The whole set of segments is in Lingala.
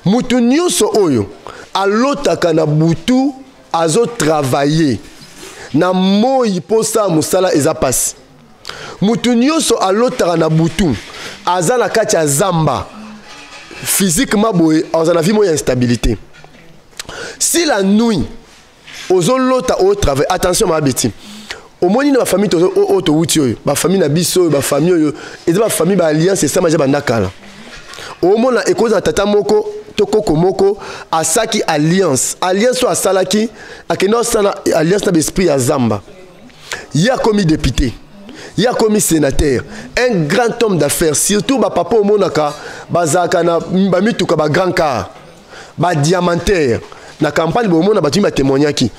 mutu nyonso oyo alotaka na butu azo travailler na moi posa musala eza pasi. Mutu nyonso alotaka na butu aza na kati ya zamba physiquement boye aza na vie moya instabilité. Si la nuit ozo lota au travail, attention ma beti. Au moins na famille to auto wuti oyo, ba famille na biso, ba famille oyo, eza ba famille ba alliance et ça maja bandakala. Au moins na ekoza tata moko tokoko moko asaki alliance so asalaki akeno sana alliance na l'esprit ya zamba. Il a commis député, il a commis sénateur, un grand homme d'affaires, surtout ba papa monaka bazaka na ba mituka ba grand car, ba diamantaire na campagne bo mona batu ma témoignaki.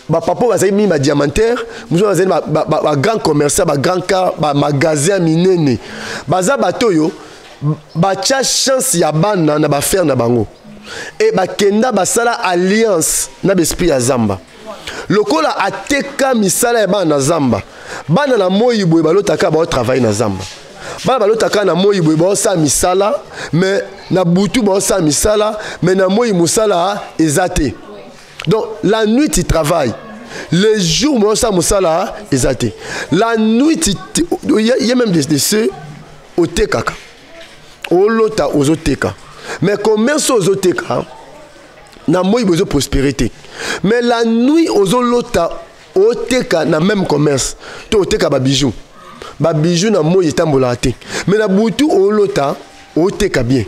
Ba papa bazali mi ma diamantaire, muso bazali ba grand commerçant, ba grand car, ba magasin minene. Baza batoyo ba cha chance ya bana na ba faire na bango. Et ba kenda ba sala alliance na l'esprit ya zamba. Lokola ateka misala ya bana zamba. Bana na moyi boye balotaka ba travailler na zamba. Bana balotaka na moyi boye ba sa misala, mais na butu ba sa misala, mais na moyi musala ezate. Donc la nuit tu travailles. Les jours ba sa musala ezate. La nuit il y a même des ceux au tekaka. Au lota aux oteka. Mais commerce aux oteka na moyi bozo prospérité. Mais la nuit aux lota oteka na même commerce. To oteka ba bijoux. Ba bijoux na moyi tambola te. Mais la butu au lota oteka bien.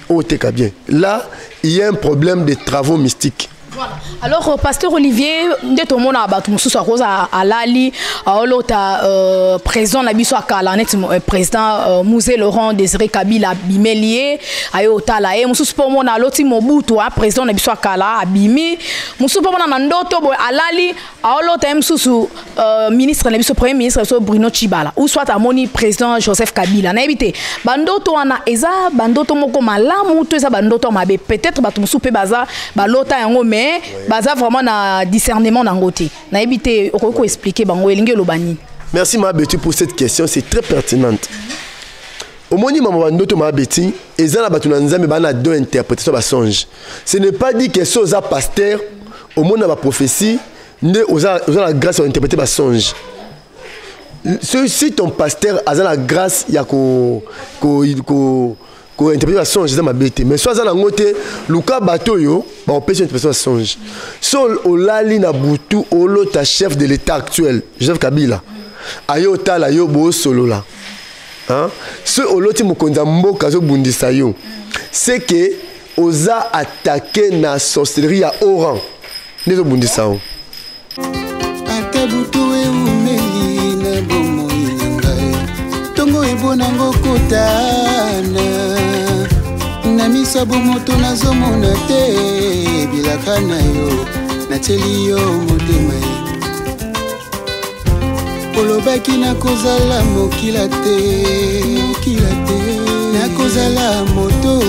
Oteka bien. Là, il y a un problème de travaux mystiques. Voilà. Alors, pasteur Olivier, dès tout le monde a battu à Lali, à l'autre président Nabiso Akala, président Mouzé Laurent Désiré Kabila Bimelié, à Yotala, et Moussou pour mon aloti Mobutu, président Nabiso Akala, Abimi, Moussou pour mon anandoto, à Lali, à l'autre Moussou ministre Nabiso premier ministre Bruno Chibala, ou soit à Moni président Joseph Kabila. N'habité, bandoto ana eza, bandoto moko malamu, tout ça bandoto mabe, peut-être batumoussou pe baza, balota yango mais baza vraiment na discernement d'angoté. Na évité oko expliquer bango elinge lobani. Merci ma Betty pour cette question, c'est très pertinente. Au moni maman ndoto ma Betty, ezala batuna nzambe bana deux interprétations ba songe. Ce n'est pas dit que soza pasteur au monde ba prophétie, ne oza la grâce à interpréter ba songe. Si ton pasteur a la grâce ya ko interpréter la songe dans ma bête mais soit dans ngote luka batoyo ba opération interprétation songe sol olali na butu olota chef de l'état actuel Joseph Kabila ayota la yo bo solo là hein ce oloti mukonza mboka zo bundisa yo c'est que oza attaquer na sorcellerie à oran nezo bundisa o atabutu e umeli na bomo ingai tongo ebonango kotana na misabu moto nazomona te bilaka na yo nateli yo motema olobaki nakozala mokila te nakozala moto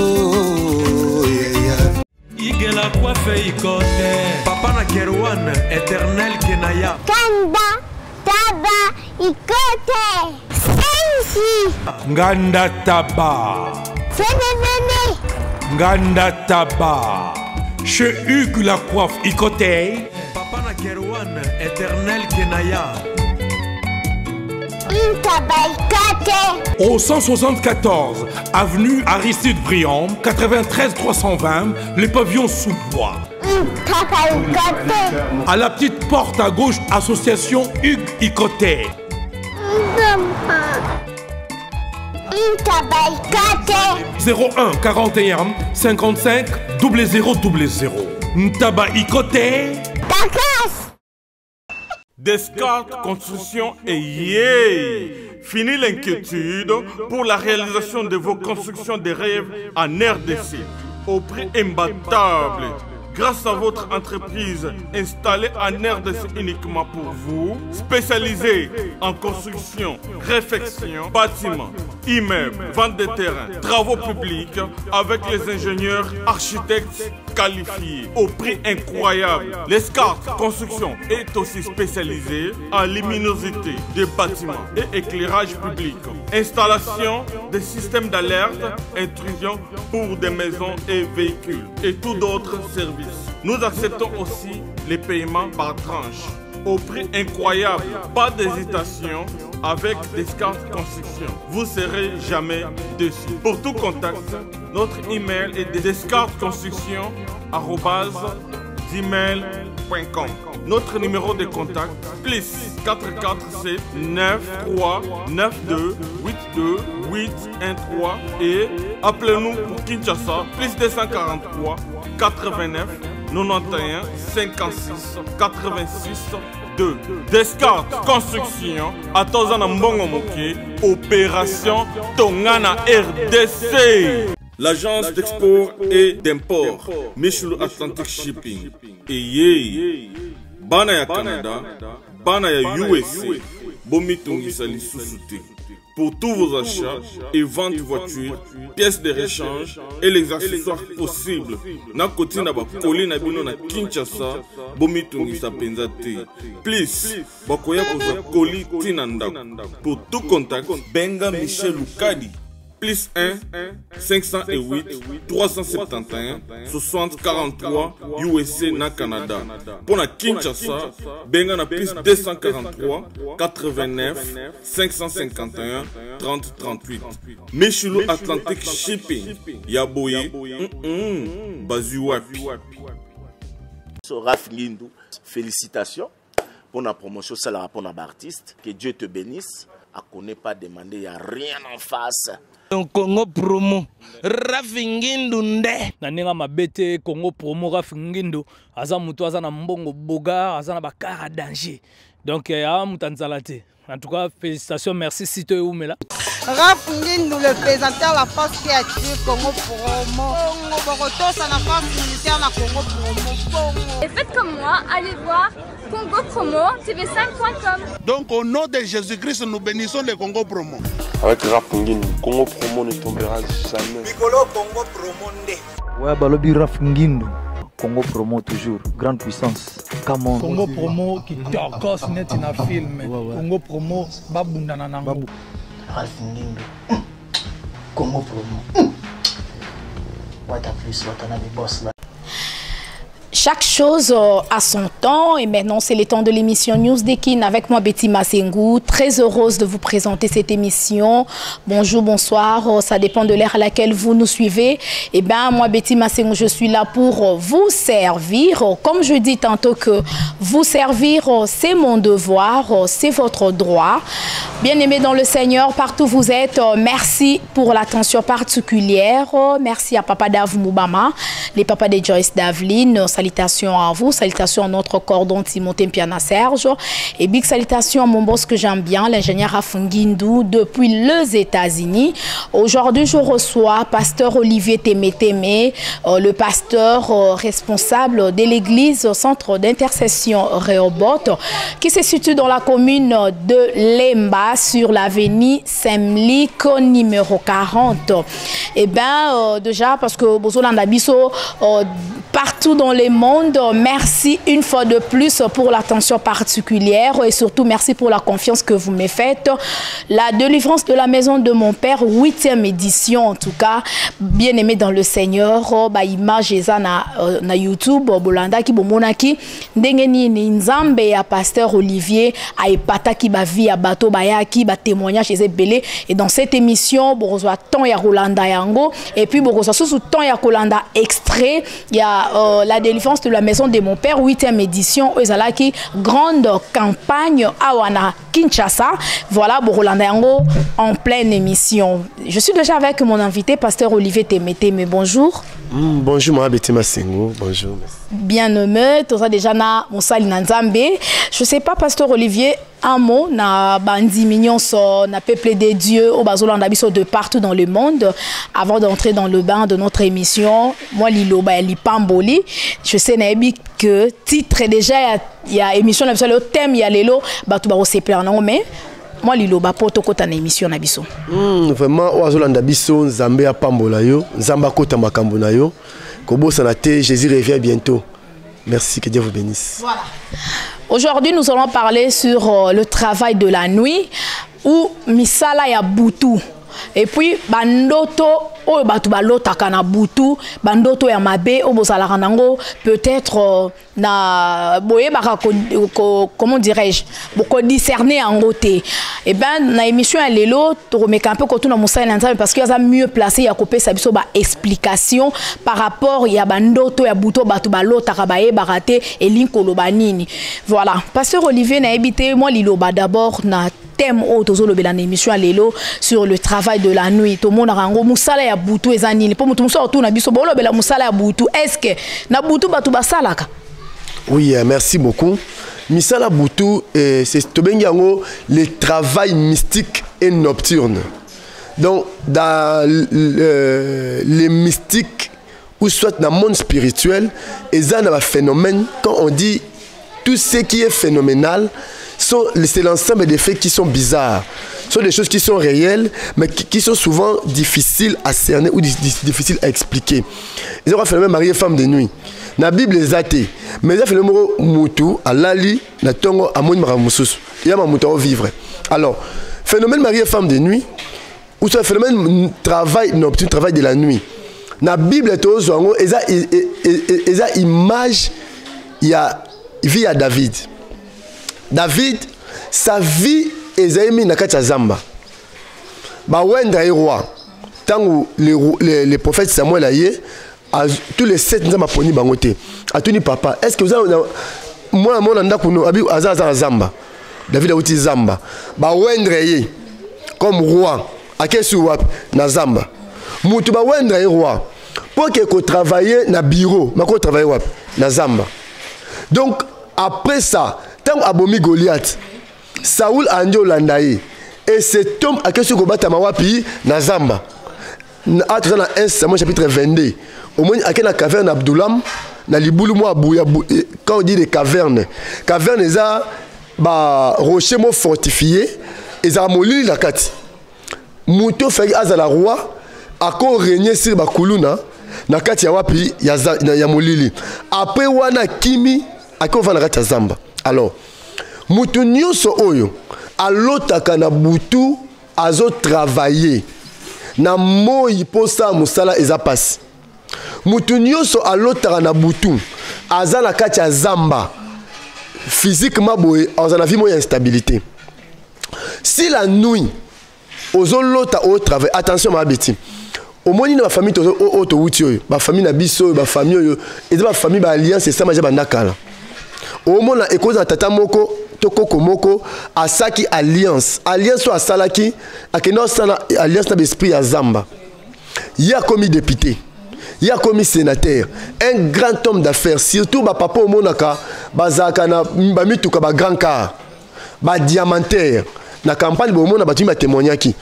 igela coiffe ikote papa na Kerwan éternel kenaya kanda taba ikote sensi nganda taba Fénénéné Nganda Taba chez Hugues la coiffe Ikote Papa na Kerwan éternel Kenaya Ikote au 174 avenue Aristide Briand 93 320 le pavillon sous bois à la petite porte à gauche association Hugues Ikote 01 41 55 0000 Ntaba Ikote Descartes Construction et yeah! Fini l'inquiétude pour la réalisation de vos constructions de rêves en RDC au prix imbattable. Grâce à votre entreprise installée en RDC uniquement pour vous, spécialisée en construction, réfection, bâtiment, immeubles, vente de terrains, travaux publics avec les ingénieurs architectes qualifiés au prix incroyable. L'Escart Construction est aussi spécialisée en luminosité des bâtiments et éclairage public. Installation des systèmes d'alerte, intrusion pour des maisons et véhicules et tout d'autres services. Nous acceptons aussi les paiements par tranche au prix incroyable. Pas d'hésitation avec Descartes Construction. Vous serez jamais déçus. Pour tout contact, notre email est descartesconstruction@gmail.com. Notre numéro de contact plus 447 93 92 82 813 et appelez-nous pour Kinshasa plus 243 89 91 56 86 2. Descartes Construction à Tozana Mbongo Moké, opération Tongana RDC. L'agence d'export et d'import Michel Atlantic Shipping. Et bana ya Canada, bana ya USA, bomitongisa lisusu. Pour tous vos achats et ventes de voitures, pièces de rechange et les accessoires possibles. Na koti na ba koli na bino na Kinshasa, bomitongisa penza te. Please, bakoya koza koli tinanda. Pour tout contact, benga Michel Lukadi. Plus 1 508 371 60 43 USA na Canada. Pour la Kinshasa, benga na plus 243 89 551 30 38. Michelo Atlantic Shipping. Yaboye. Bazuwapi. Raph Ngindou, félicitations pour la promotion, c'est la pour l'artiste. Que Dieu te bénisse. À connaît pas demander, il n'y a rien en face. Congo promo Raph Ngindou nde naninga mabete Congo promo Raph Ngindou aza mutu aza na mbongo boga aza na bakara danger donc a mutanzalate. En tout cas, félicitations, merci Sito Oumela. Raph Ngindou, le présentateur la force créative Congo promo. Boroto, ça la force militaire la Congo promo. Et faites comme moi, allez voir Congo Promo, tv5.com. Donc au nom de Jésus-Christ, nous bénissons le Congo Promo. Avec Raph Ngindou, Congo Promo ne tombera jamais. Piccolo Congo Promo nde. Ouais, balobi Raph Ngindou. Congo Promo toujours, grande puissance. Come on. Congo Promo qui torcos net na film. Congo Promo babunda na nango. Raph Ngindou. Congo Promo. What a plus, what a boss là. Chaque chose a son temps et maintenant c'est le temps de l'émission Newsdekin avec moi Betty Massengou. Très heureuse de vous présenter cette émission. Bonjour, bonsoir, ça dépend de l'heure à laquelle vous nous suivez. Et bien moi Betty Massengou, je suis là pour vous servir. Comme je dis tantôt que vous servir c'est mon devoir, c'est votre droit. Bien-aimés dans le Seigneur, partout où vous êtes, merci pour l'attention particulière. Merci à Papa Dave Moubama, les papas de Joyce Daveline. Salutations à vous, salutations à notre cordon Timothée Piana Serge et big salutations à mon boss que j'aime bien, l'ingénieur Raph Ngindou depuis les États-Unis. Aujourd'hui, je reçois pasteur Olivier Témé, le pasteur responsable de l'église Centre d'intercession Rehoboth qui se situe dans la commune de Lemba sur l'avenue Semlik numéro 40. Et bien, déjà, parce que Bozolanda Bisso, partout dans le monde, merci une fois de plus pour l'attention particulière et surtout merci pour la confiance que vous me faites. La délivrance de la maison de mon père, 8e édition en tout cas, bien aimé dans le Seigneur, ba image eza na YouTube, bolanda ki bomonaki ndengeni ni nzambe ya pasteur Olivier a epata ki ba vie ya bato ba ya ki ba témoignage eze belé et dans cette émission borozwa temps ya Rolanda yango et puis borozwa sous temps ya Kolanda extrait, il y a la délivrance de la maison de mon père, 8e édition, Ezalaki, grande campagne Awana Kinshasa. Voilà, Borolanda Yango en pleine émission. Je suis déjà avec mon invité, pasteur Olivier Témé. Bonjour. Bonjour, moi, Betty Massengou. Bonjour. Bien nommé, tout ça déjà na Moussali Nanzambe. Je sais pas, pasteur Olivier, un mot, na bandi mignon, na peuple des dieux, au Bazolanda Bisso de partout dans le monde. Avant d'entrer dans le bain de notre émission, moi, Lilo, Lipamboli, je sais, Nabi, que titre déjà, il y a émission, le thème, il y a Lelo, Batouba, c'est plein, non, mais moi liloba poto kota na émission na biso. Vraiment oazolanda biso Nzambe ya pambola yo, Nzamba kota makambo na yo. Kobosa na te, Jésus revient bientôt. Merci, que Dieu vous bénisse. Voilà. Aujourd'hui, nous allons parler sur le travail de la nuit ou misala ya butu. Et puis bandoto o batu balota kana butu, bandoto ya mabe o bosala kanango peut-être na boye baka comment dirais-je, beaucoup discerner en côté. Et ben na émission à lelo to remettre un peu quand on a moussa l'ensemble parce qu'il y a mieux placé ya couper sa biso ba explication par rapport ya bandoto ya buto batu balota kabaye barate et linkolo banini. Voilà, pasteur Olivier na habité moi liloba d'abord na thème autour de l'émission à l'élo sur le travail de la nuit. Tout le monde a rango musala ya butu ezanini. Pour tout sortout na biso bolo bela musala ya butu. Est-ce que na butu batu basalaka? Oui, merci beaucoup. Misala butu c'est to bengango le travail mystique et nocturne. Donc dans les mystiques ou soit dans le monde spirituel, il y a un phénomène quand on dit tout ce qui est phénoménal. C'est l'ensemble des faits qui sont bizarres. Ce sont des choses qui sont réelles, mais qui sont souvent difficiles à cerner ou difficiles à expliquer. Ils ont un phénomène marié femme de nuit. La Bible est athée. Mais il y a un phénomène moutou, à l'ali, na tongo, à mouni maramousous. Il y a un mouton vivre. Alors, phénomène marié femme de nuit, ou c'est un phénomène travail nocturne, travail de la nuit. La Bible est aux gens, il y a image, il y a vie à David. David, sa vie est mis dans la Zamba. Bawendra est roi. Tant que les prophètes Samuel a eu, tous les 7 ans, ils ont été à tout papa. Est-ce que vous avez. Moi, je suis à Zamba. David a été Zamba. Bawendra est comme roi. À quel souhait na Zamba. Moutou Bawendra est roi. Pour que travaille dans le bureau, je travaille na Zamba. Donc, après ça, tant abomi Goliath, Saoul a dit Landaï. Et cet homme a question de Mawapi na Zamba. Dans 1 Samuel chapitre 22. Au moins, à la caverne Abdoulam, na liboulou mo abouya. Quand on dit des cavernes, cavernes, ils ont rocher fortifié, ils ont molli la carte. Mouto fait azala roi, a ko régner sur Bakuluna, na carte ya wapi ya molili. Après wana kimi, a ko va na carte Zamba. Alors, mutu nyonso oyo alotaka na butu azo travailler na moi posa musala eza passe. Mutu nyonso alotaka na butu aza na kati ya Zamba physiquement boye aza na vie moya instabilité. Si la nuit ozo lota au travail, attention ma beti. Au moins na famille to auto wuti oyo, ba famille na biso, ba famille oyo, eza ba famille ba alliance et ça maja bandakala. Au moment où école de tata moko toko moko asaki alliance so asalaki akeno sala alliance na l'esprit à Zamba. Il y a commis député, il y a commis sénateur, un grand homme d'affaires, surtout ba papa au monaka bazaka na ba mituka ba grand car, ba diamantaire na campagne bo mona ba tu ma témoignaki.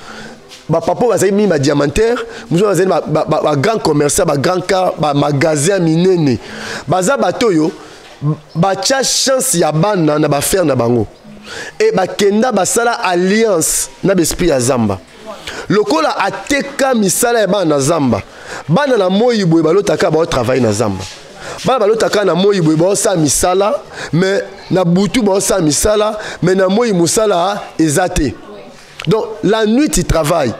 Ba papa bazaki mi ba diamantaire, muzo bazali ba grand commerçant, ba grand car, ba magasin minene. Baza batoyo bacha chance ya bana na ba faire na bango et ba kenda basala alliance na l'esprit ya Zamba. Lokola ateka misala ya bana Zamba. Bana na moyi boye balotaka ba travailler na Zamba. Bana balotaka na moyi boye ba sa misala mais na butu ba sa misala mais na moyi musala ezate. Donc la nuit tu travailles.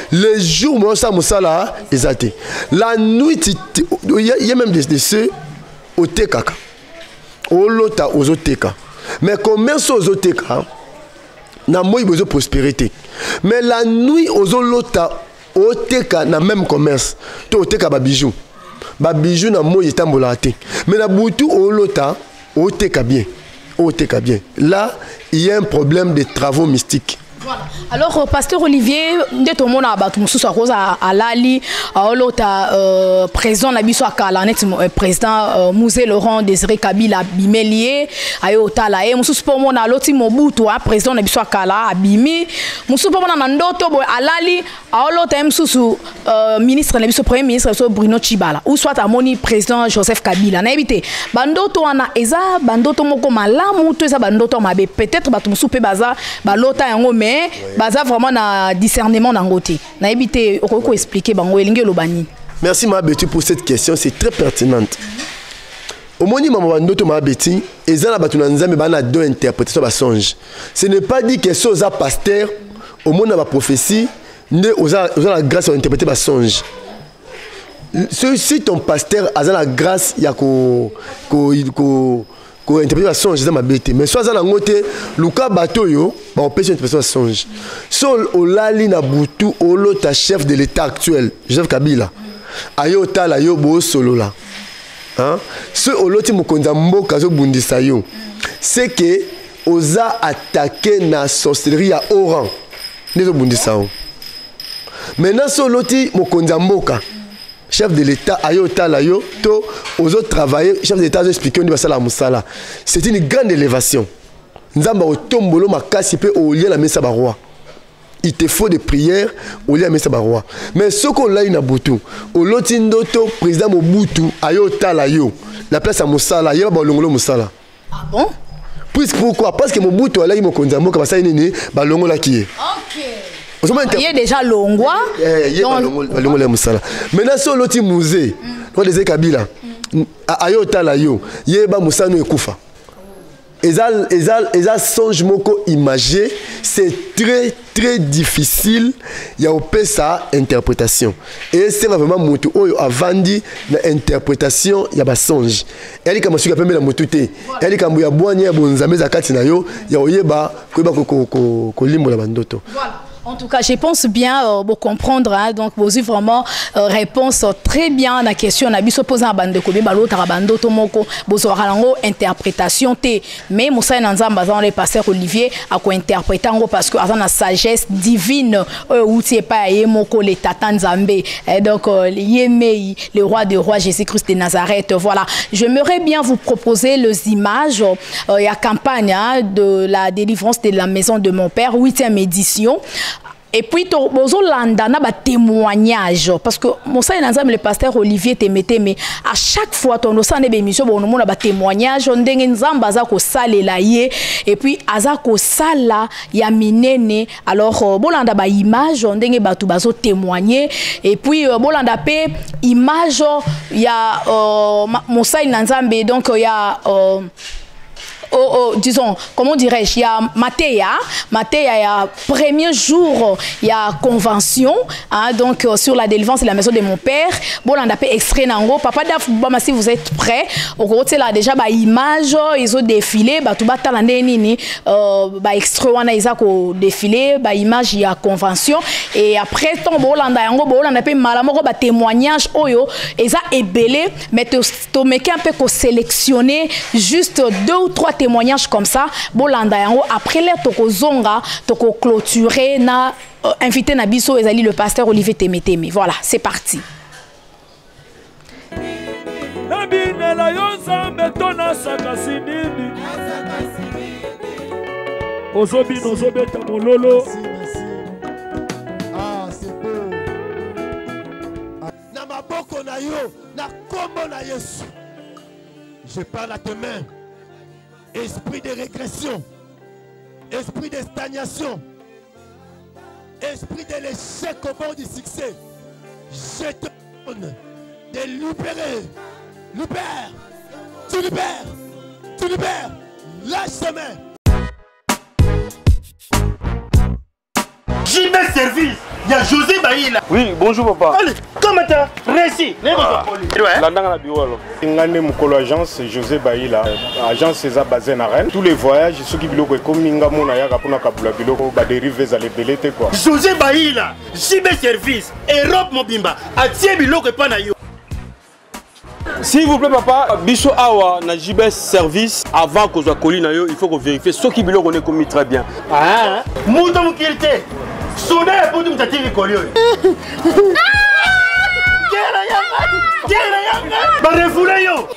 Les jours ba sa musala ezate. La nuit il y a même des ceux au tekaka. Olota ozoteka. Mais commerce ozoteka na moi besoin prospérité. Mais la nuit ozolota oteka na même commerce. To oteka ba bijou. Ba bijou na moi etambola te. Mais na butu olota oteka bien. Oteka bien. Là, il y a un problème de travaux mystiques. Voilà. Alors, pasteur Olivier, de tout le monde a battu à Lali, à l'autre président Nabiso Akala, président Mouzé Laurent Désiré Kabila Bimelié, à Yotala, et Moussou pour mon aloti Mobutu, président Nabiso Akala, à Bimi, Moussou pour mon Nandoto, à Lali, à l'autre Moussou ministre Nabiso premier ministre Bruno Chibala, ou soit à Moni président Joseph Kabila. N'habité, Bandoto ana Eza, Bandoto Moko Malamu, tout ça Bandoto Mabe, peut-être Batumsou Pebaza, Balota Yango, mais. Baza vraiment na discernement dans côté. Na éviter oko expliquer bango elinge lobani. Merci ma Betty pour cette question, c'est très pertinente. Au moni maman ndoto ma Betty, ezala batuna nzambe bana deux interprétations ba songe. Ce n'est pas dit que soza pasteur au monde ba prophétie ne oza la grâce à interpréter ba songe. Si ton pasteur a la grâce ya ko interpréter la songe dans ma bête mais soit dans ngote luka bato yo ba opération interprétation songe sol olali na butu olo ta chef de l'état actuel Joseph Kabila ayo tala yo bo solo là hein ce oloti mokonza mboka zo bundisa yo c'est que oza attaquer na sorcellerie à oran nezo bundisa yo maintenant so oloti mokonza mboka chef de l'État, to aux autres travailleurs, chef de l'État, expliqué la musala. C'est une grande élévation. Nzamba au tombolo makasi pe au lien la mesa barwa. Il te faut des prières au lien la mesa barwa. Mais ce qu'on l'a na butu, au lotindoto président Mobutu ayota la yo. La place à musala, yeba ba longolo musala. Ah bon? Puis pourquoi? Parce que Mobutu ala mo konzambo ka basa nini ba longola ki. OK. Il y a déjà Longwa. Maintenant, sur l'autre musée, on les Kabila, Ayota la yo, Yeba Moussano et Koufa. Eza songe moko imagé, c'est très difficile. Il y a opé sa interprétation. Et c'est vraiment Moutou Oyo a vendu l'interprétation, il y a ba songe. Elle comme suka pembe la motute. Elle comme ya boanya bonzambe zakati na yo, ya oyeba ko limbo la bandoto. Voilà. En tout cas, je pense bien comprendre. Hein, donc, vous avez vraiment réponse très bien à la question. On a bien posé à bande kobe balo tarabando tomoko bozora lango interprétation t. Mais Moussa Nanzamba dans le pasteur Olivier a ko interpréter ngo parce que à la sagesse divine ou c'est pas yemoko les tatan Zambé. Donc Yemei, le roi des rois Jésus-Christ de Nazareth. Voilà. J'aimerais bien vous proposer les images et la campagne de la délivrance de la maison de mon père 8e édition. Et puis, Landa na ba témoignage parce que Moussa Nanzam le pasteur Olivier Temete mais à chaque fois ton osa ne bémission bon on a ba témoignage on ndenge nzamba za ko salela ye et puis aza ko sala ya minene alors bolanda ba image on ndenge batu bazo témoigner et puis bolanda pe image ya Moussa Nanzambe donc ya disons, comment dirais-je, il y a Matéa, il y a premier jour, il y a convention, hein, donc sur la délivrance de la maison de mon père. Bon, on a fait extrait nango. Papa Daf, si vous êtes prêts, au côté là déjà, bah image, ils ont défilé, bah tout bas talendé nini, bah extrait on a ils ont défilé, bah image il y a convention et après ton bon on a fait malamoko bah témoignage oyo, ils ont ébélé, mais to mec un peu sélectionner juste 2 ou 3 témoignages comme ça, bolanda yango après les toko zonga, toko clôturer na invité na biso ezali le pasteur Olivier Temete. Voilà, c'est parti. Na maboko na yo, na kombo na Yesu. Je parle à tes mains. Esprit de régression, esprit de stagnation, esprit de l'échec au bord du succès, je te donne de libérer. Libère, tu libères, lâche tes mains. J'y mets service. Il y a José Baïla. Oui, bonjour papa. Allez, comment t'as réussi? Landanga na bureau. Ngane mukolo agence José Baïla. Agence César basée na Rennes. Tous les voyages, ceux qui biloko comme ninga mona ya kapuna kabula biloko ba dérive za les belete quoi. José Baïla, j'y mets service. Europe mobimba, atie biloko pa na yo. S'il vous plaît papa, biso awa na JBS service avant que soit colis na yo, il faut qu'on vérifie ce qui biloko on est commis très bien. Ah, mouton mukilité. Soudain, la pote, tu as tiré collier.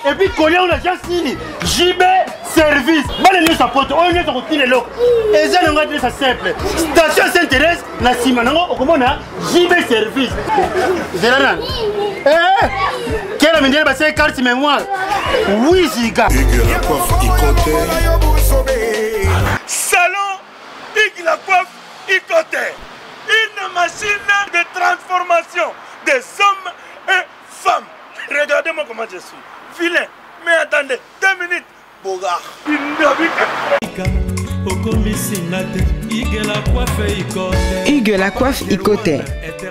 Et puis collier, on a déjà signé. JB service. Bonne nuit, sa pote. On est sur le lot. Et ça, on va dire ça simple. Station Saint-Thérèse, la Simana, on a JB service. Zélan. Quelle amène bah c'est carte mémoire. Oui, Ziga. Salon Hugues la coiffe Icoté. Une machine de transformation des hommes et femmes. Regardez-moi comment je suis. Vilain. Mais attendez, 2 minutes. Bogard. Hugues la coiffe Icoté.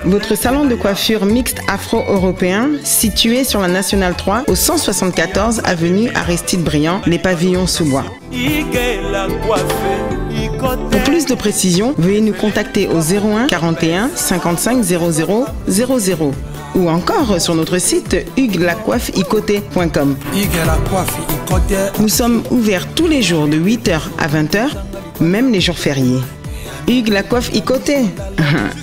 Votre salon de coiffure mixte afro-européen situé sur la Nationale 3 au 174 avenue Aristide Briand, les pavillons sous bois. Pour plus de précisions, veuillez nous contacter au 01 41 55 00 00 ou encore sur notre site huguelacoiffeicoté.com. Nous sommes ouverts tous les jours de 8h à 20h, même les jours fériés. Hugues la coiffe Icoté,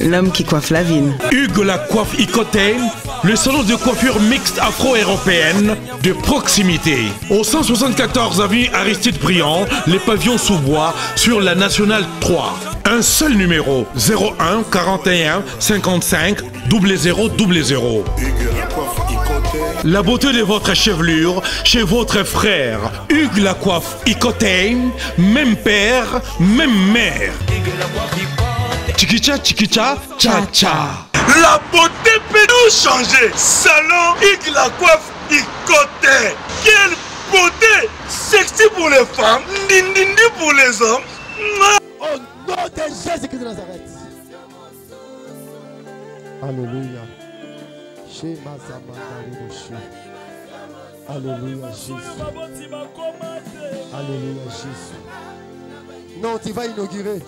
l'homme qui coiffe la ville. Hugues la coiffe Icoté, le salon de coiffure mixte afro-européenne de proximité. Au 174 avenue Aristide Briand, les pavillons sous bois sur la Nationale 3. Un seul numéro, 01 41 55 00 00. La beauté de votre chevelure chez votre frère. Hugues la coiffe Icoté, même père, même mère. Chikicha, chikicha, cha cha. La beauté peut tout changer. Salon Hugues la coiffe Icoté. Quelle beauté! Sexy pour les femmes, dindindi pour les hommes. Au nom de Jésus-Christ de Nazareth. Alléluia. Alléluia Jésus. Alléluia Jésus. Non, tu vas inaugurer.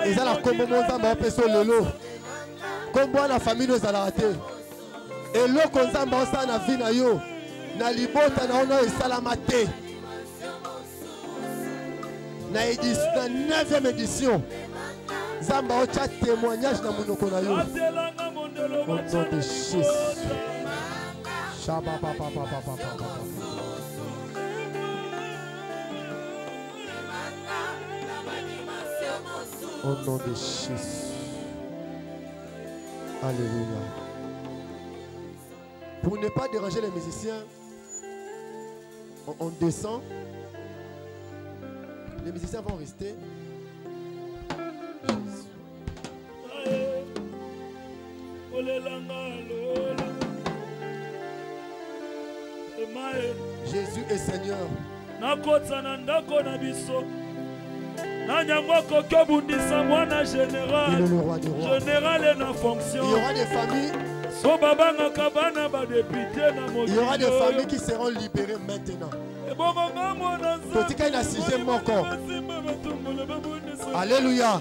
Et ça la combo monzamba peso lelo. Combo la famille nous a raté. Et le konzamba osa na vie na yo. Na libota na ono esalamate. Na édition, na 9e édition. Zamba ocha témoignage na monoko na yo. Au nom de Jésus. Shaba papa papa papa. Au nom de Jésus. Alléluia. Pour ne pas déranger les musiciens, on descend. Les musiciens vont rester. Jésus est Seigneur. Il est le roi du roi. Général est en fonction. Il y aura des familles. Il y aura des familles qui seront libérées maintenant. Alléluia.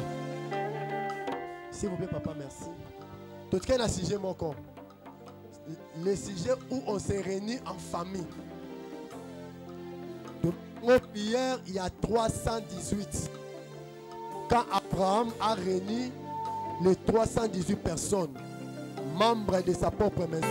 S'il vous plaît, papa, merci. Le sujet où on s'est réunis en famille. Hier, il y a 318. Quand Abraham a réuni les 318 personnes, membres de sa propre maison.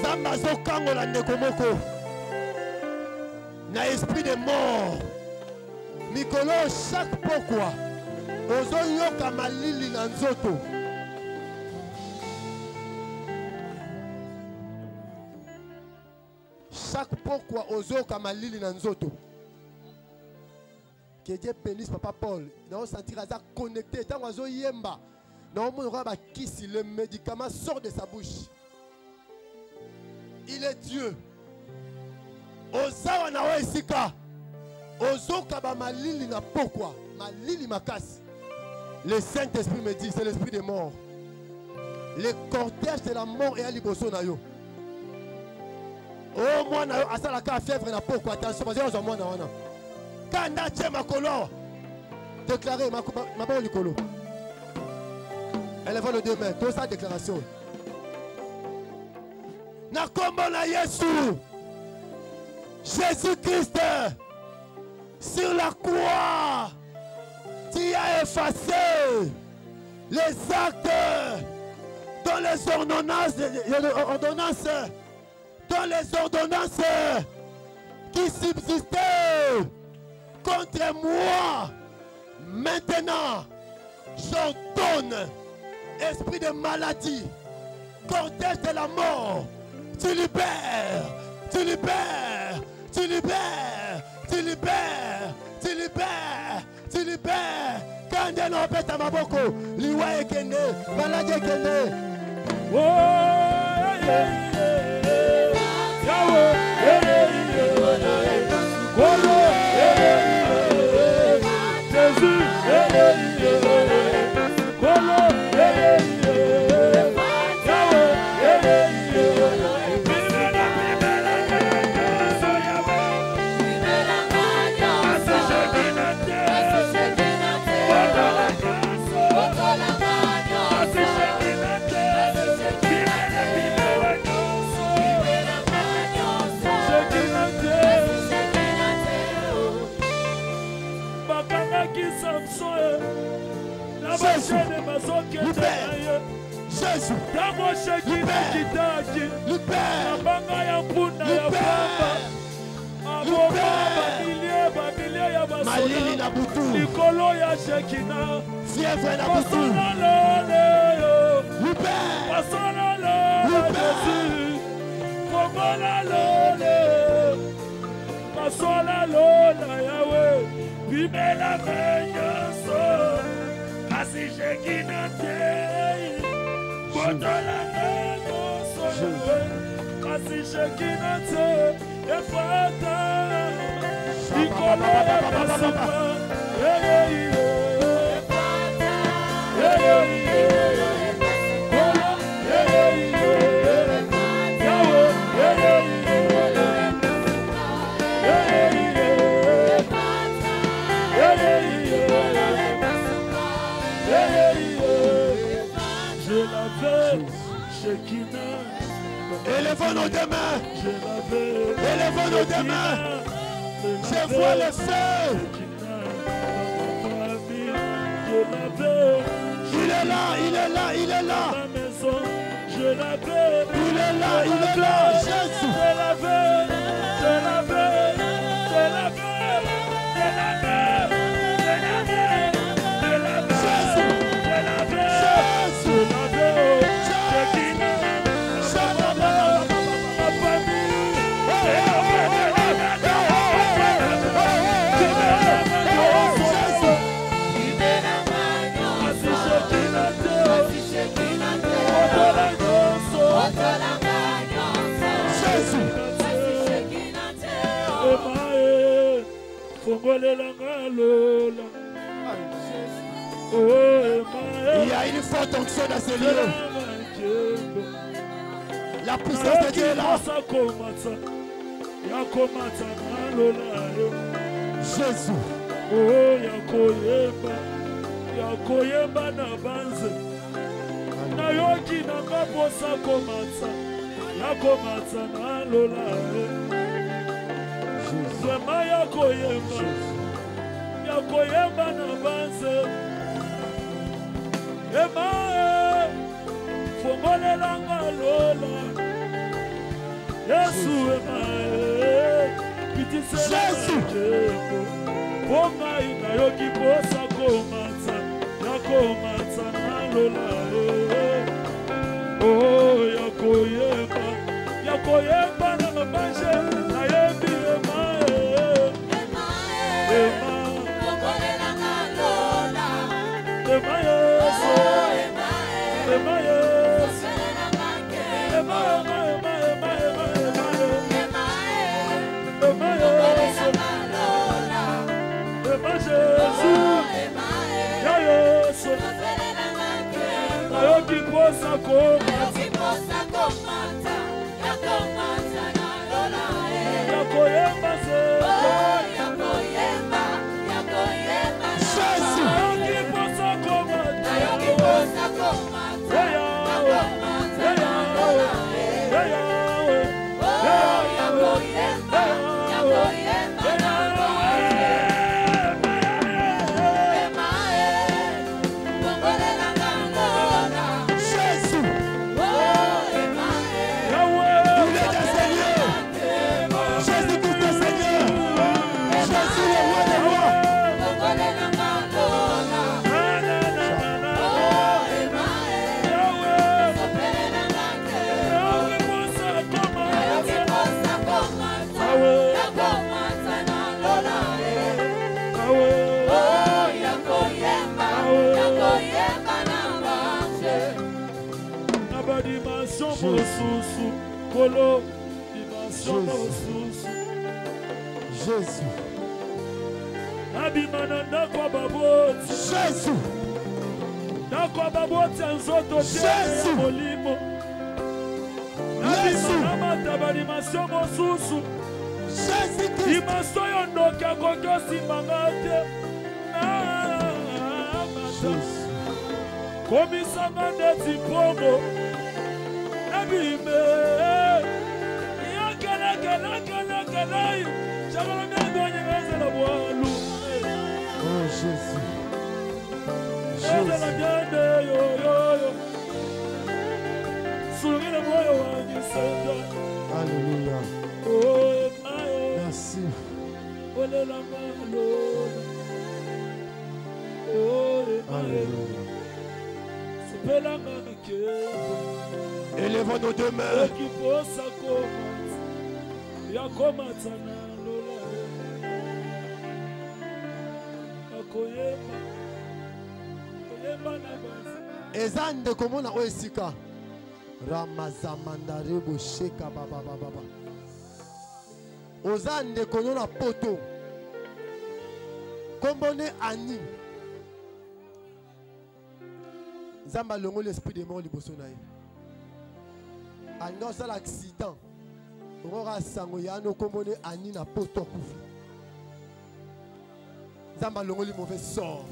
Zamazo kangola nekomoko na esprit de mort mikolo chaque pokwa ozo yoka malili na nzoto chaque pokwa ozo yoka malili na nzoto. Que Dieu bénisse papa Paul. Nous sentir à connecté tant ozo yemba. Le médicament sort de sa bouche. Il est Dieu. Ozawa na wa isika. Ozoka ba malili na pourquoi? Malili makasi. Le Saint-Esprit me dit, c'est l'esprit des morts. Le cortège de la mort est à liboso na yo. Oh, moi, à ça, la fièvre, n'a pas quoi. Attention, parce que je moi, non. Quand tu as ma colon, déclaré ma bonne licolo. Elle va le demain. Tout ça, déclaration. Na kombo na Yesu. Jésus-Christ, sur la croix, tu as effacé les actes dans les ordonnances, qui subsistaient contre moi. Maintenant, j'ordonne, esprit de maladie, cortège de la mort, tu libères, tu libères, tu libères, tu libères, tu libères, tu libères. Quand elle en pète à ma boko, liwa ekene, maladie ekene. Jésus, Malili na butu, Nikolo ya Shekina, fièvre na butu, Jésus, Komola Masola Lola Yahweh, Bimela Menyoso, Kasi Shekina Te, Botola Menyoso, Kasi Shekina Te, Efata, Nikolo ya Pasapa, Élevons nos deux mains. Élevons nos deux mains. Je vois le feu. Il est là, il est là, il est là. Il est là, il est là. Jésus. Je l'avais, je l'avais, je l'avais, je l'avais, je l'avais, je l'avais, Jésus, je l'avais, Jésus, je l'avais. Il y a une forte onction dans ce lieu. La puissance de Dieu est là. Jésus. Yakoyemba na banze emae fongolelanga lola Yesu emae pitiselakeko pongai nayoki kosa komatsa na lola oh yakoyemba na banze nayebi emae mosusu kolo dimension mosusu Jésus abimana ndako ya baboti Jésus ndako ya baboti ya nzoto te ya molimo abimana mataba dimension mosusu dimension oyo ndoki akoki osimbanga te komisanga ndeti mpongo ebime yakelakelakelakelai cakalamiandonyengezela bwalu ezela byande yoyoyo sulungile moyo wangisenda Alléluia. oye mayo Merci. olela malola oye mayo Élevons nos deux mains. Ezande komona oesika Ramazamandare bosheka baba baba. Ozande konona poto. Kombone ani. Zamba longo l'esprit de mort liboso na ye. Anga osala accident. Ongora sango yano komone ani na poto kufi. Zamba longo li mauvais sort.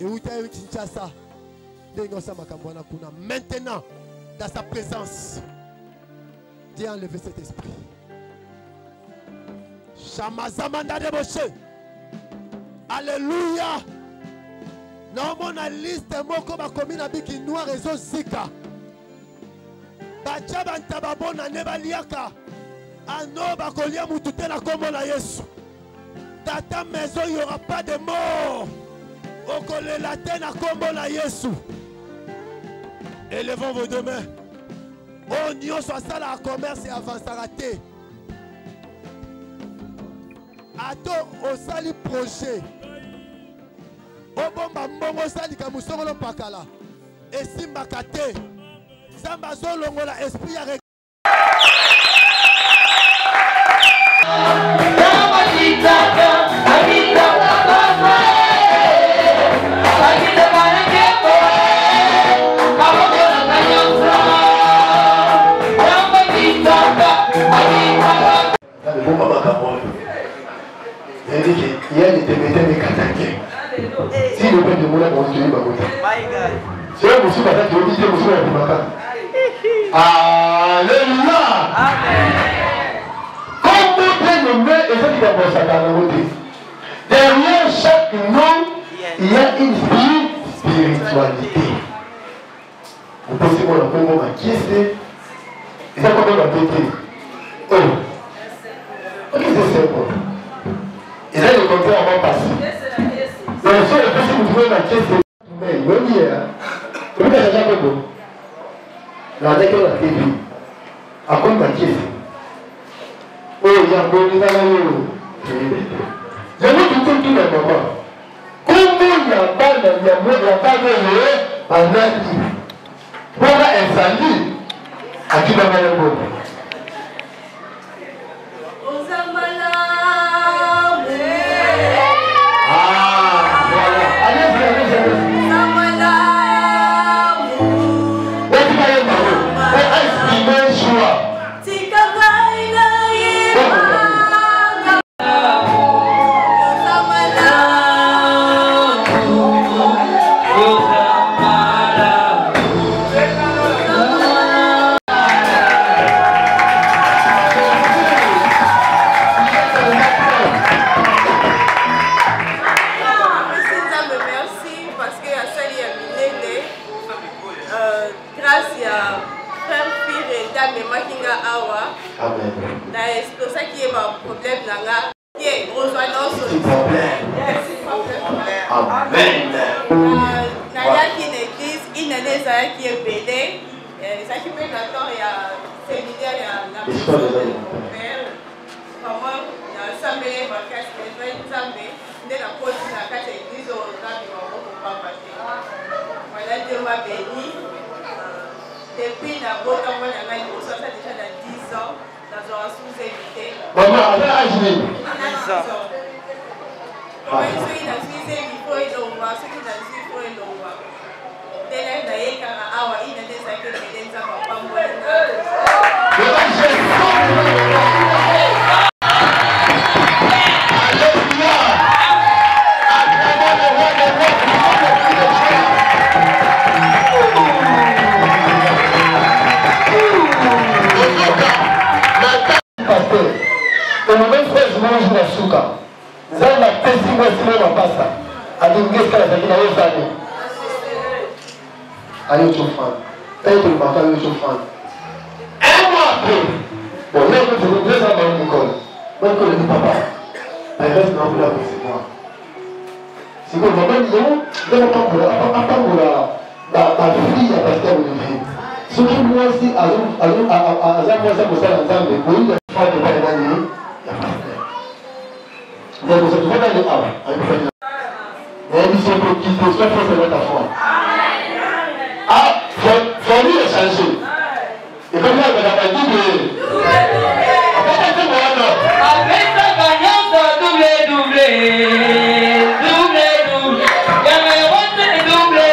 Et où t'as eu Kinshasa? Dengo sa makambwana kuna. Maintenant, dans sa présence, Dieu a enlevé cet esprit. Shamazamanda de Moshe. Alléluia. Non, la liste moko bakomi na biki noir ezo zika. Bacha bantababo na nebaliaka. Ano bakolia mututé na kombo na Yesu. Dans ta maison il n'y aura pas de mort. Okolela te na kombo na Yesu. Élevons vos deux mains. Oh nyonso asala à commerce et avancera te. Ato osali projet. Obomba mbongo salika musongolo pakala esimbaka te Zamba zolongola esprit ya si le peuple de Moula construit Bagota. C'est un monsieur qui dit que monsieur est Bimaka. Alléluia. Comme Dieu nous met et ce qui va passer dans la côté. Derrière chaque nom, il y a une spiritualité. Vous pensez qu'on a comment on a kiesé. Et ça comment on a pété. Oh. Ok, c'est simple. Et là le contraire va passer. Le seul est possible de trouver la caisse de mais il veut dire comment ça s'appelle bon la déque la TV à quoi ma caisse oh il y a bon il va là je veux tout le moment comment il y a pas il y a pas de banani voilà incendie à qui va mal bon Depuis la boîte, on va y aller, ça fait déjà 10 ans, dans un sous-invité. Maman, avec l'âge de 10 ans. Oui, ceux qui ont suivi, il faut y aller, ceux qui ont suivi, il faut y aller. Dès là, il y a un awa, il y a des actes qui viennent à papa, moi, le moment frère je mange la souka zana pesi moi sima na pasta alingi kala zaki na yezani ayo chofan tayo le papa ayo chofan un mois après bon là je vous dis ça dans l'école donc le dit papa il reste dans la c'est moi si vous voyez nous devons pas pour la fille à pasteur Olivier ce qui moi aussi à moi ça pour ça ensemble oui de faire de pas gagner donc vous êtes vraiment les arbres avec le Seigneur mais ils sont pour quitter soit pour se mettre à foi ah faut lui changer et comme là on a dit que avec sa gagnante double jamais rentré double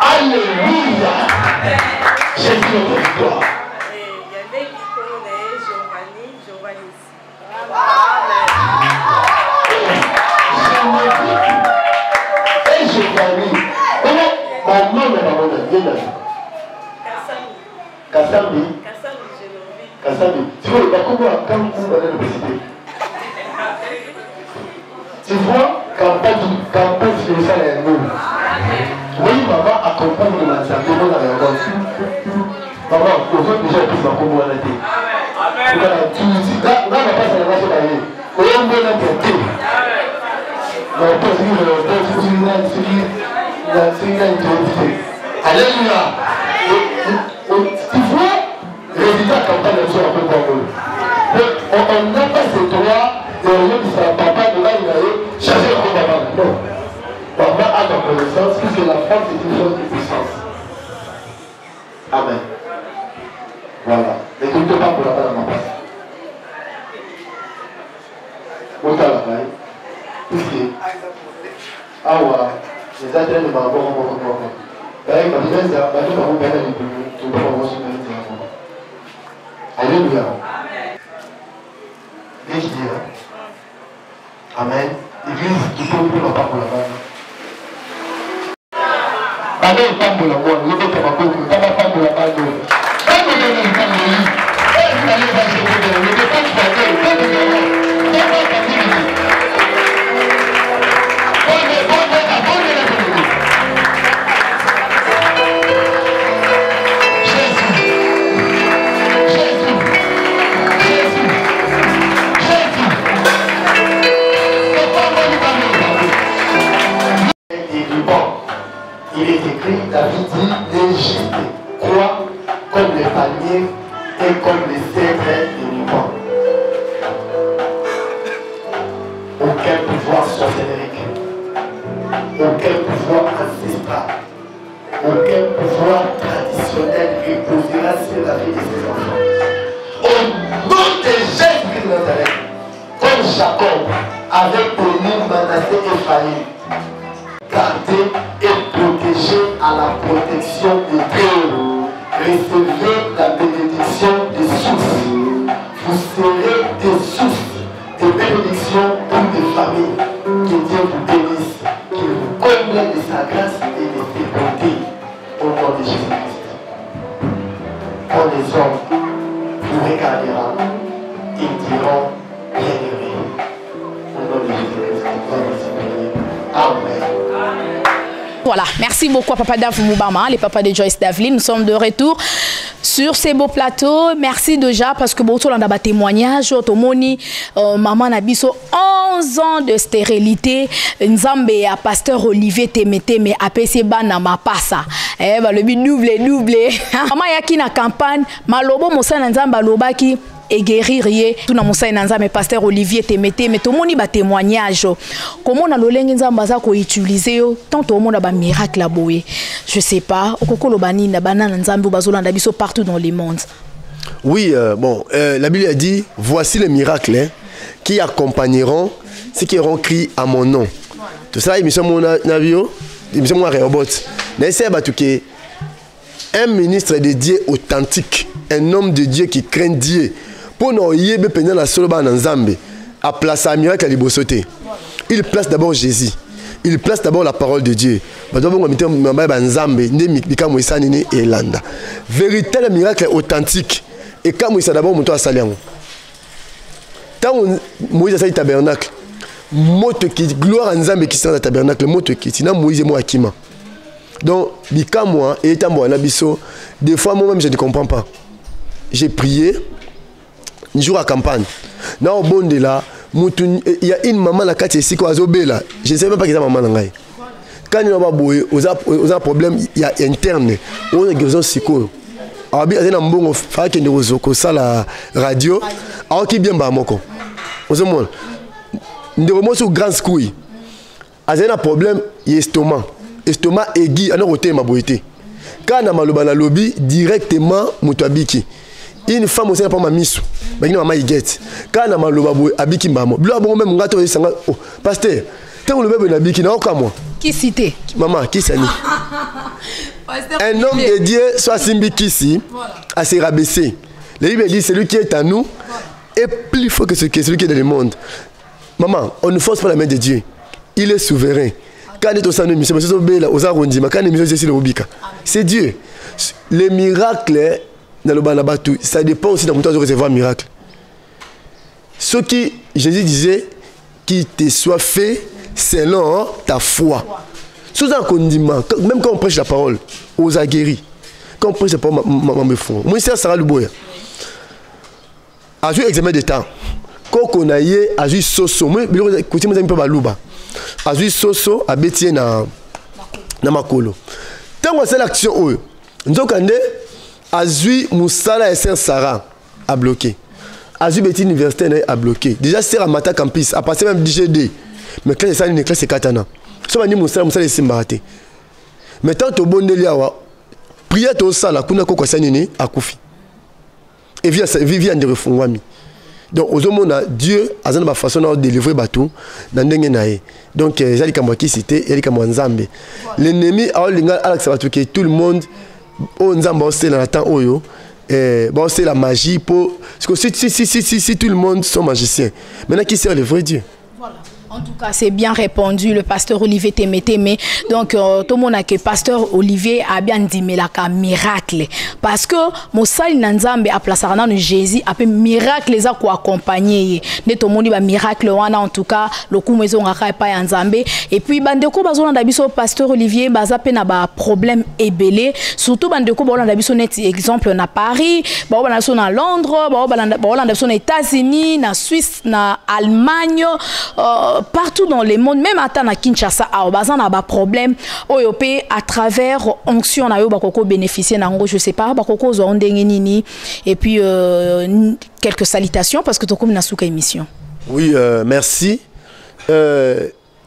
Allez, David dit, les justes croient comme les palmiers et comme les cèdres du Liban. Aucun pouvoir sorcellerie, aucun pouvoir ancestral, aucun pouvoir traditionnel reposera sur la vie de ses enfants. Au nom de Jésus de Nazareth, comme Jacob avait connu Manassé et Ephraïm, gardez et protégez à la protection de Dieu. Recevez la bénédiction des sources. Vous serez des sources de bénédiction pour des familles. Que Dieu vous bénisse, qu'il vous comble de sa grâce et de ses bontés. Au nom de Jésus-Christ. Quand les hommes vous regarderont, ils diront bien-aimé. Au nom de Jésus-Christ. Amen. Voilà, merci beaucoup à Papa Dave Moubama, les papas de Joyce Davlin. Nous sommes de retour sur ces beaux plateaux. Merci déjà parce que beaucoup on a des témoignages. Tomoni, maman Nabiso, 11 ans de stérilité. Nzambe à pasteur Olivier Temete, mais à PCBA na mapasa. Le but doublé. Maman yaki na campagne, malobo mosa Nzamba lobaki. Et guérir tout na musa inanza mais pasteur Olivier Temete mais tout le monde ba témoignage comment na lolengi nzamba za ko utiliser tant tout le monde ba miracle la boye je sais pas okokolo bani na banana nzambe bazolanda biso partout dans le monde. Oui la Bible a dit voici les miracles qui accompagneront ceux qui auront crié à mon nom. Tout ça émission mon navio émission mon robot na essayer batuke un ministre de Dieu authentique, un homme de Dieu qui craint Dieu. Pour nous yébe pendant la soloba nzambe à placer un miracle à libosoté. Il place d'abord Jésus. Il place d'abord la parole de Dieu. Véritable miracle authentique. Et quand Moïse d'abord monté à Saliam. Tant Moïse a le tabernacle, moto qui gloire à nzambe qui sera dans le tabernacle, moto qui sinon Moïse et moi akima. Donc, moi et des fois moi-même je ne comprends pas. J'ai prié un jour à campagne. Dans le bon de là, il y a une maman la carte ici qui a zobela. Je ne sais même pas qui est la maman là. Quand il y a un problème, il y a interne. On a besoin de psycho. Alors il y a un bon frère qui est la radio. Alors qui bien bas moko. On se demande. Nous devons sur grand scouille. Il y a un problème, il y a estomac. Estomac aigu, on a roté ma boité. Quand on a mal au lobby, directement, mutabiki. Une femme aussi n'a pas ma mise. Mais il m'a dit quand on a mal au lobby, abiki mbamo. Blo bon même ngato yi sanga. Oh, pasteur, tant le bébé n'abiki na oka moi. Qui cité? Maman, qui sani? Un homme de Dieu soit simbi kisi, à se rabaisser. Le Bible dit celui qui est à nous est plus fort que celui qui est dans le monde. Maman, on ne force pas la main de Dieu. Il est souverain. C'est Dieu. Les miracles, ça dépend aussi de mon temps de recevoir un miracle. Ce qui, Jésus disait, qui te soit fait selon ta foi. Sous un condiment, même quand on prêche la parole, aux aguerris, quand on prêche la parole, me font. Moi, c'est Sarah Luboya. A joué examen d'état. Quand on a eu, a joué soso. Moi, écoutez, moi, je ne peux pas louba. Azui soso abeti na makolo. Tant que c'est l'action eux. Nzokande azui musala SR Sarah a bloqué. Azui beti université a bloqué. Déjà c'est à Mata Campus a passé même DGD. Mais classe ça une classe katana. So bani musala simbate. Mais tant to bondeli awa prière to sala kuna ko kwa sanini akufi. Et via de refungwami. Donc, aux hommes, Dieu a une façon de délivrer bateau dans le naïe. Donc, il y a des gens qui citent, il y a des gens qui citent. L'ennemi a que tout le monde, c'est la magie. Parce que si tout le monde sont magiciens, maintenant qui sert le vrai Dieu? Voilà. En tout cas, c'est bien répondu, le pasteur Olivier Temete. Donc, tout le monde a que pasteur Olivier a bien dit mais là, miracle. Parce que Moussal Nanzambe a placé dans Jésus, a fait miracle les a quoi accompagner. Tout le monde a miracle en tout cas, le coup maison a pas Nzambe. Et puis bandeko bazona d'abiso pasteur Olivier baza pe na ba problème ébélé. Surtout bandeko bazona d'abiso net exemple na Paris, bazona d'abiso na Londres, bazona d'abiso na États-Unis, na Suisse, na Allemagne. partout dans le monde, même à Kinshasa, à Obazan, a des problèmes. À travers onction, na yo bakoko bénéficier nango, je sais pas, bakoko zondengenini. Et puis quelques salutations parce que tu comme nasuka émission. Oui, merci.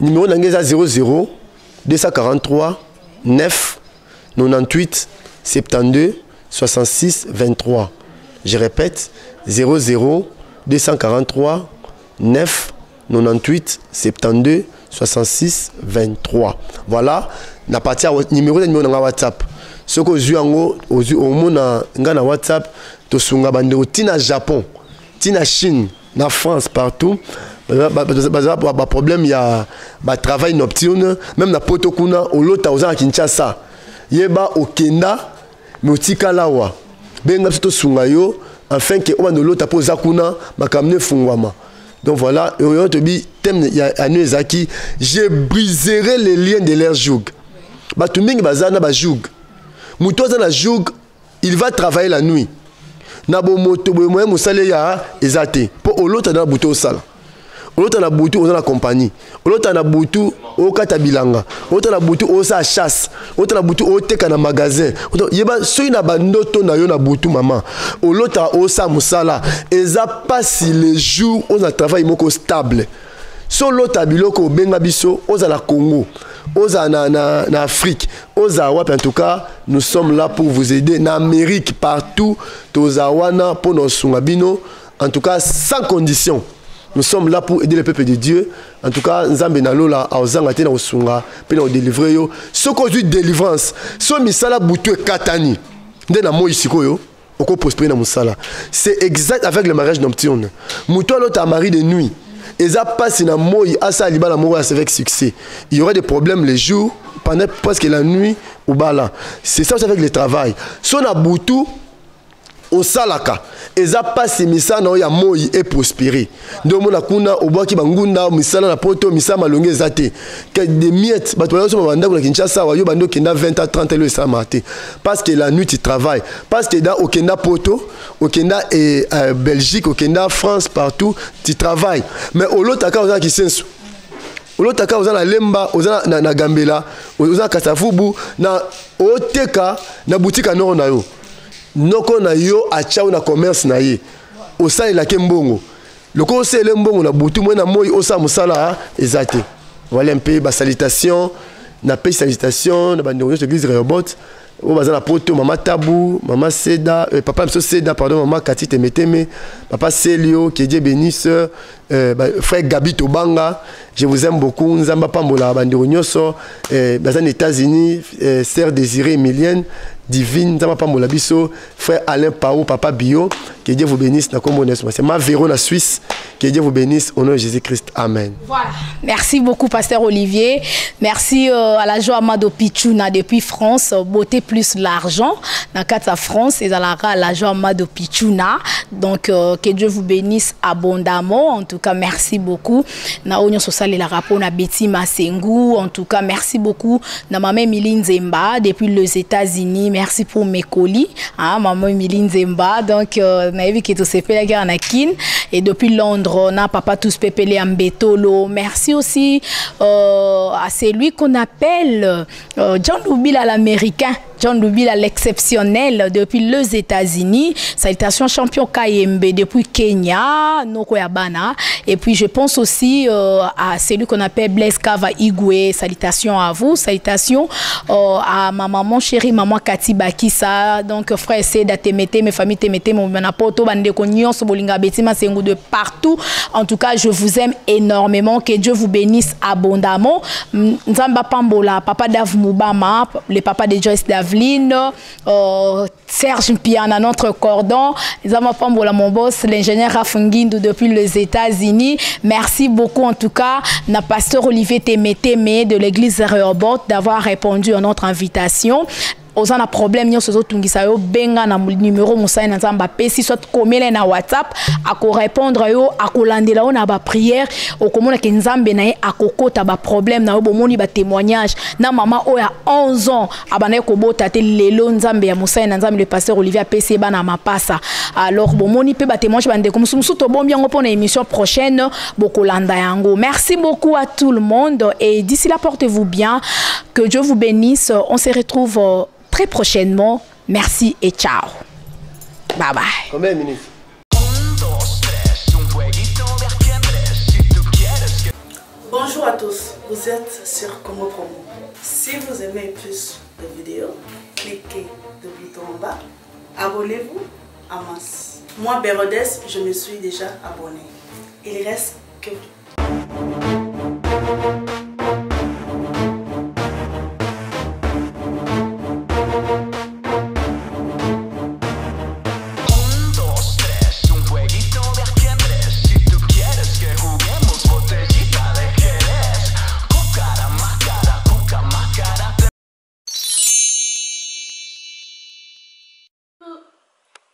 Numéro d'Angeza 00 243 9 98 72 66 23. Je répète, 00 243 9 98 72 66 23. Voilà, na partir numéro de WhatsApp. Ce que je au monde na WhatsApp, to sunga bande tina Japon, tina Chine, na France partout. Problème il y a travail nocturne, même na Potokuna, au lota aux Kinshasa. Yeba au Kenda, mais au Tikalawa. Benga to sunga yo, afin que on lota po zakuna, makamne fungwama. Donc voilà, je briserai les liens de leur joug. Il va travailler la nuit. L'autre na butu on a la compagnie. L'autre na butu au katabilanga. L'autre na butu au sa chasse. L'autre na butu au teka na magasin. Yeba soy na bandoto na yo na butu maman. L'autre au sa musala. Eza pas si les jours on a travail moko stable. So l'autre biloko benga biso oza la Congo. Oza na Afrique. Oza wap en tout cas, nous sommes là pour vous aider na Amérique partout. Tozawana pour nos sungabino en tout cas sans condition. Nous sommes là pour aider le peuple de Dieu. En tout cas, Nzambe na lola aozanga te na osunga pe na délivrer yo. Ce qu'on dit délivrance, so misala butu katani. Nde na mo isiko yo, oko prospérer na musala. C'est exact avec le mariage nocturne. Muto l'autre mari de nuit. Eza passe na moi asa libala mo avec succès. Il y aura des problèmes les jours pendant parce que la nuit au bala. C'est ça avec le travail. So na butu au salaka eza passe misa na ya moi et prospérer ndo mona kuna obwaki bangunda misala na poto misa malonge zate que des miettes bato ba so banda kuna Kinshasa wa yo bando kenda 20 à 30 le sa maté parce que la nuit tu travailles parce que dans okenda poto okenda et Belgique okenda France partout tu travailles mais au lotaka oza kisensu olotaka oza na lemba oza na gambela oza kasafubu na oteka na boutique nord na yo noko na yo achao na commerce na ye osali la kembongo loko osele mbongo na butu mwana moi osa musala ezate voilà un peu ba salutation na pe salutation na bande de l'église Rehoboth o baza na poto mama Tabu mama Seda papa mso Seda pardon mama Kati Temeteme papa Celio que Dieu bénisse frère Gabi Tobanga je vous aime beaucoup nzamba pambola bande nyoso baza aux États-Unis sœur Désirée Emilienne divine nzamba pambola biso frère Alain Pao papa Bio que Dieu vous bénisse na kombo neso c'est ma Véro na Suisse que Dieu vous bénisse au nom de Jésus-Christ amen. Voilà, merci beaucoup pasteur Olivier, merci à la joie Amado Pichuna depuis France, beauté plus l'argent dans quatre France et à la joie Amado Pichuna, donc que Dieu vous bénisse abondamment. En tout cas merci beaucoup na onyo sosale la rapport na Betty Masengu, en tout cas merci beaucoup na maman Emiline Zemba depuis les États-Unis, merci pour mes colis hein, maman Emiline Zemba, donc na vu que tout se fait la Kin et depuis Londres na papa tous pepele Ambetolo, merci aussi à celui qu'on appelle John Lubila l'américain, John Lubila l'exceptionnel depuis les États-Unis, salutations champion KMB depuis Kenya, Noko Yabana, et puis je pense aussi à celui qu'on appelle Blaise Kava Igwe, salutations à vous, salutations à ma maman chérie, maman Kati Bakisa, donc frère Seda Temete, mes familles Temete, mon poto, bande konyon, sobolinga betima, sengu de partout. En tout cas, je vous aime énormément, que Dieu vous bénisse abondamment. Nzamba Pambola, papa Dav Moubama, le papa de Joyce Davline, Serge Piana, notre cordon, Nzamba Pambola, mon boss, l'ingénieur Rafungindu depuis les États-Unis. Merci beaucoup en tout cas, na pasteur Olivier Temeteme de l'église Rehoboth d'avoir répondu à notre invitation. oza na problème nyonso ezotungisa yo benga na numéro mosali na nzambe apesi soit komela na WhatsApp akorépondre yo akolandela yo na baprière okomona ke nzambe na ye akokota baproblème na yo bomoni batémoignage na mama oyo ya 11 ans abanaye kobota te lelo nzambe ya mosali na nzambe le pasteur Olivier apesi ye bana mapasa alors bomoni mpe batémoignage bandeko mosusu tobombi yango mpo na émission prochaine bokolanda yango. Merci beaucoup à tout le monde et d'ici là portez-vous bien, que Dieu vous bénisse, on se retrouve très prochainement. Merci et ciao. Bye bye. Combien de minutes? Bonjour à tous, vous êtes sur Congo Promo. Si vous aimez plus de vidéos, cliquez le bouton en bas, abonnez-vous en masse. Moi, Bérodès, je me suis déjà abonné. Il reste que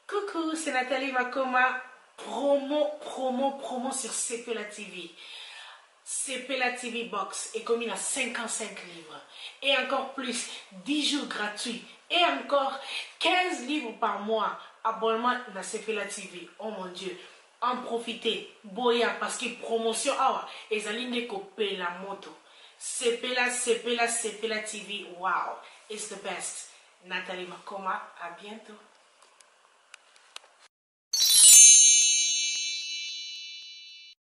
Coucou, c'est Nathalie Makoma, promo sur CP La TV. CP La TV Box est commis à 55 livres. Et encore plus, 10 jours gratuits. Et encore 15 livres par mois. Abonnement à CP La TV. Oh mon Dieu. En profitez. Boya parce que promotion awa. Et zaline copier la moto. CP La TV. Wow. It's the best. Nathalie Makoma, à bientôt.